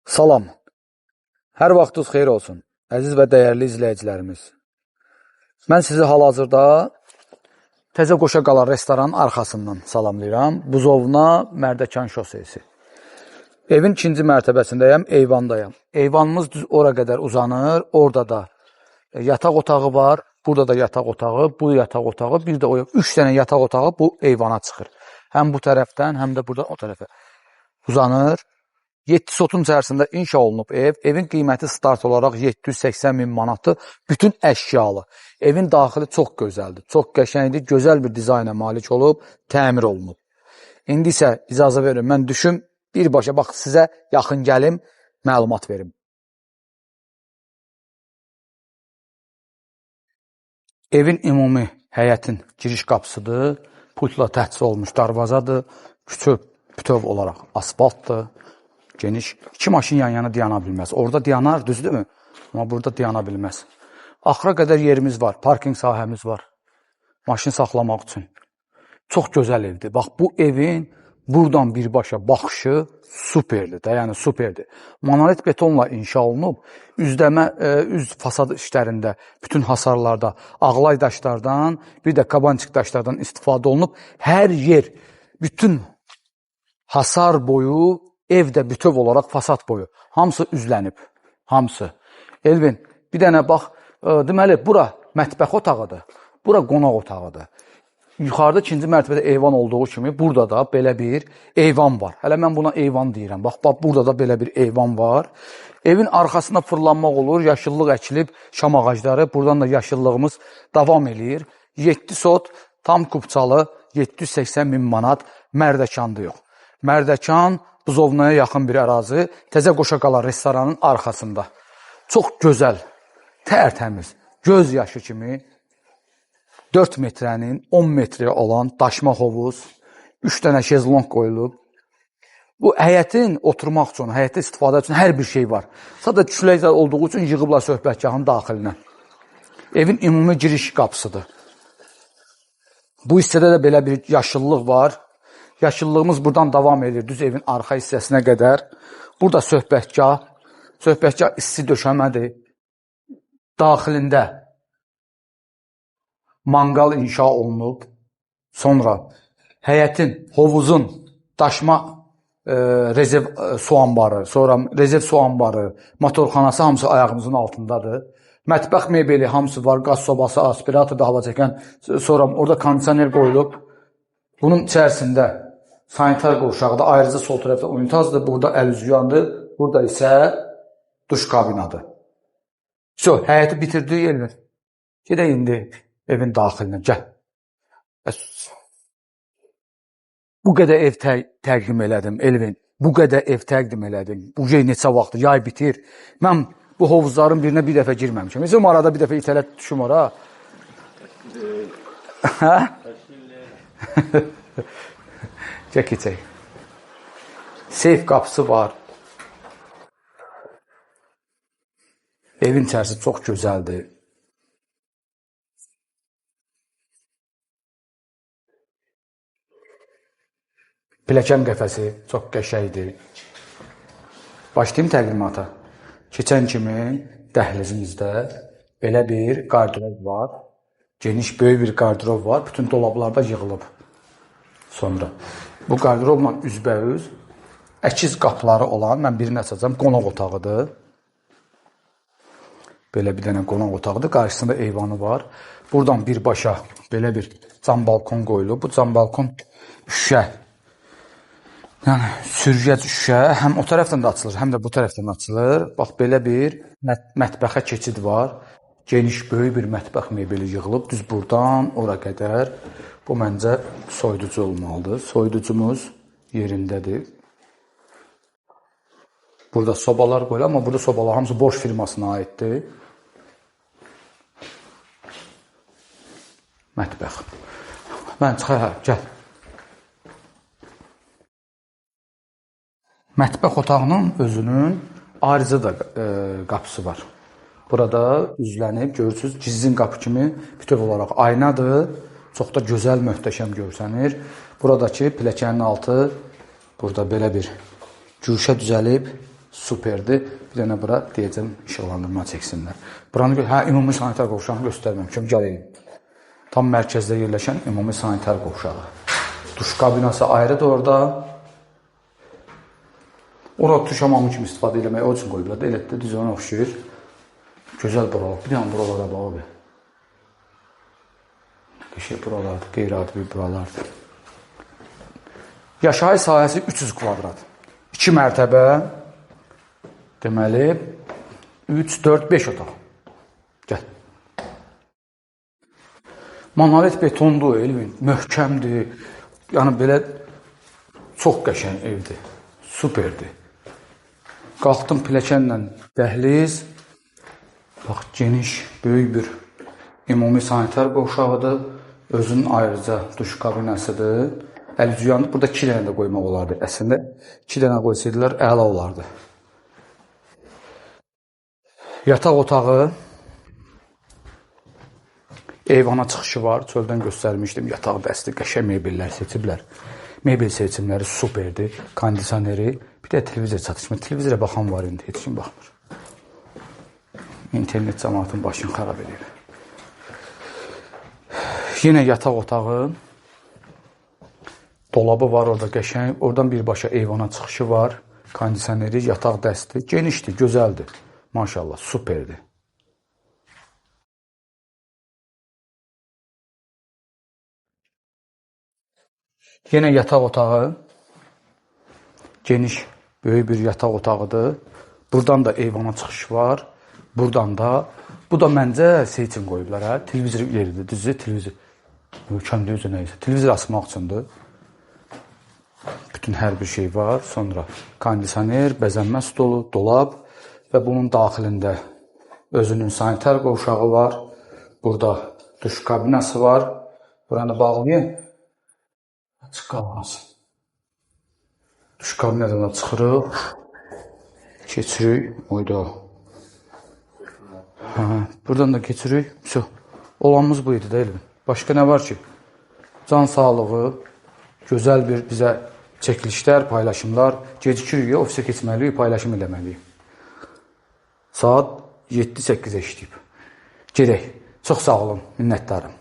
Salam. Hər vaxtınız xeyir olsun, əziz və dəyərli izləyicilərimiz. Mən sizi hal-hazırda Təzə Qoşa Qala restoranın arxasından salamlayıram. Buzovna Mərdəkan şosesi. Evin ikinci mərtəbəsindəyəm, eyvandayam. Eyvanımız düz ora qədər uzanır. Orada da yataq otağı var. Burada da yataq otağı, bu yataq otağı, bir də o 3 dənə yataq otağı bu eyvana çıxır. Həm bu tərəfdən, həm də burada o tərəfə uzanır. 7 sotun içərisində inşa olunub ev. Evin qiyməti start olaraq 780 min manatdır. Bütün əşyalı. Evin daxili çox gözəldir. Çox qəşəngdir. Gözəl bir dizayna malik olub, təmir olunub. İndi isə icazə verin, mən düşüm, birbaşa bax sizə yaxın gəlim, məlumat verim. Evin ümumi həyətin giriş qapısıdır. Pultla təchiz olmuş darvazadır. Küçük bütöv olaraq asfaltdır. Geniş. 2 maşın yan-yana dayana bilməz. Orada dayanar, düzdürmü? Amma burada dayana bilməz. Axıra qədər yerimiz var, parking sahəmiz var. Maşın saxlamaq üçün. Çox gözəl evdir. Bax, bu evin buradan birbaşa baxışı superdir də, yəni superdir. Monolit betonla inşa olunub, üz fasad işlərində, bütün hasarlarda ağlay daşlardan, bir də kabançıq daşlardan istifadə olunub. Hər yer, bütün hasar boyu, evdə bütöv olaraq fasad boyu. Hamısı üzlənib. Hamısı. Elvin, bir dənə bax, deməli, bura mətbəx otağıdır. Bura qonaq otağıdır. Yuxarıda ikinci mərtəbədə eyvan olduğu kimi, burada da belə bir eyvan var. Hələ mən buna eyvan deyirəm. Bax, burada da belə bir eyvan var. Evin arxasında fırlanmaq olur, yaşıllıq əkilib, şam ağacları. Buradan da yaşıllığımız davam eləyir. 7 sot, tam kubçalı, 780 min manat Mərdəkandı yox. Mərdəkan, Buzovnaya yaxın bir ərazi, Təzə Qoşa Qala restoranın arxasında. Çox gözəl, tərtəmiz, göz yaşı kimi 4 metrənin 10 metrəyə olan daşma hovuz, 3 dənə şezlong qoyulub. Bu həyətin oturmaq üçün, həyətdə istifadə üçün hər bir şey var. Sadəcə düşləklər olduğu üçün yığıblar söhbətgahın daxilinə. Evin ümumi giriş qapısıdır. Bu hissədə də belə bir yaşıllıq var. Yaşıllığımız buradan davam edir, düz evin arxa hissəsinə qədər. Burada söhbətgah isti döşəmədir. Daxilində manqal inşa olunub. Sonra həyətin, hovuzun daşma rezerv su anbarı, sonra rezerv su anbarı, motorxanası hamısı ayağımızın altındadır. Mətbəx mebeli hamısı var, qaz sobası, aspirator da hava çəkən. Sonra orada kondisioner qoyulub. Bunun içərisində sanitar qovşağı da ayrıca sol tərəfdə unitazdır. Burada əl üzüyandır. Burada isə duş kabinadır. Həyəti bitirdik Elvin. Gedək indi evin daxilinə. Gəl. Bu qədər ev təqdim elədim Elvin. Bu qədər ev təqdim elədim. Bu neçə vaxtdır, yay bitir. Mən bu hovuzların birinə bir dəfə girməmişəm. Bizim arada bir dəfə itələt düşüm ora. Çək. Seyf qapısı var. Evin içərisi çox gözəldir. Pilləkən qəfəsi çox qəşəngdir. Başlayayım təqdimata. Keçən kimi dəhlizimizdə belə bir qardırob var. Geniş, böyük bir qardırob var. Bütün dolablarda yığılıb. Sonra bu qardirobla üzbəüz əkiz qapıları olan, mən birini açacağım, qonaq otağıdır. Belə bir dənə qonaq otağıdır. Qarşısında eyvanı var. Buradan birbaşa belə bir cam balkon qoyulub. Bu cam balkon şüşə. Yəni sürgəc şüşə. Həm o tərəfdən də açılır, həm də bu tərəfdən açılır. Bax, belə bir mətbəxə keçid var. Geniş, böyük bir mətbəx mebeli yığılıb. Düz buradan ora qədər. Bu məncə soyuducu olmalıdır. Soyuducumuz yerindədir. Burada sobalar qoyulur, amma burada sobalar hamısı Bosch firmasına aiddir. Mətbəx. Mən çıxaq, gəl. Mətbəx otağının özünün ayrıca da qapısı var. Burada üzlənib, görürsünüz, gizlin qapı kimi bütöv olaraq aynadır. Çox da gözəl, möhtəşəm görsənir. Buradakı pilləkənin altı, burada belə bir güşə düzəlib. superdir. Bir dənə bura deyəcəm, işıqlandırma çəksinlər. Buranı, ümumi sanitar qovşağını göstərməmişəm, gələyim. Tam mərkəzdə yerləşən ümumi sanitar qovşağı. Duş kabinası ayrıdır orada. Orada tuşamamı kimi istifadə eləmək, o üçün qoyublar. Elə də düz ona oxşayır. Gözəl buralar. Bir dənə buralara bax abi. Qəşəng buralardır, qeyri-adi bir buralardır. Yaşayış sahəsi 300 kvadrat. 2 mərtəbə, deməli, 3, 4, 5 otaq. Gəl. Monolit betondur, Elvin, möhkəmdir. Yəni, belə çox qəşəng evdir. Superdir. Qalxdım pilləkənlə dəhliz. Bax, geniş, böyük bir ümumi sanitar qovşağıdır. Özünün ayrıca duş kabinəsidir. Əl-cüyandır. Burada 2 dənə də qoymaq olardı. Əslində 2 dənə qoysaydılar, əla olardı. Yataq otağı. Eyvana çıxışı var. Çöldən göstərmişdim. Yataq dəsti, qəşəng mebellər seçiblər. Mebel seçimləri superdir. Kondisioneri. Bir də televizor çatışmır. Televizora baxan var indi. Heç kim baxmır. İnternet cəmaatın başını xarab edir. Yenə yataq otağı. Dolabı var orada qəşəng. Oradan birbaşa eyvana çıxışı var. Kondisioneri, yataq dəsti. Genişdir, gözəldir. Maşallah, superdir. Yenə yataq otağı. Geniş, böyük bir yataq otağıdır. Buradan da eyvana çıxış var. Buradan da. Bu da məncə seçim qoyublar, hə? Televizor yeridir, düzdür, televizor. Möhkəmdir özü nəysə. Televizor asmaq üçündür. Bütün hər bir şey var. Sonra kondisioner, bəzənmə stolu, dolab və bunun daxilində özünün sanitar qovşağı var. Burada duş kabinası var. Buranı bağlayın. Açıq qalmasın. Duş kabinədən çıxırıq. Keçirik. Oyda. Buradan da keçirik. Olanımız bu idi də elbin. Başqa nə var ki? Can sağlığı, gözəl bir bizə çəkilişlər, paylaşımlar. Gecikirik, ofisə keçməliyik, paylaşım eləməliyik. Saat 7-8-ə işləyib. Gedək. Çox sağ olun, minnətdarım.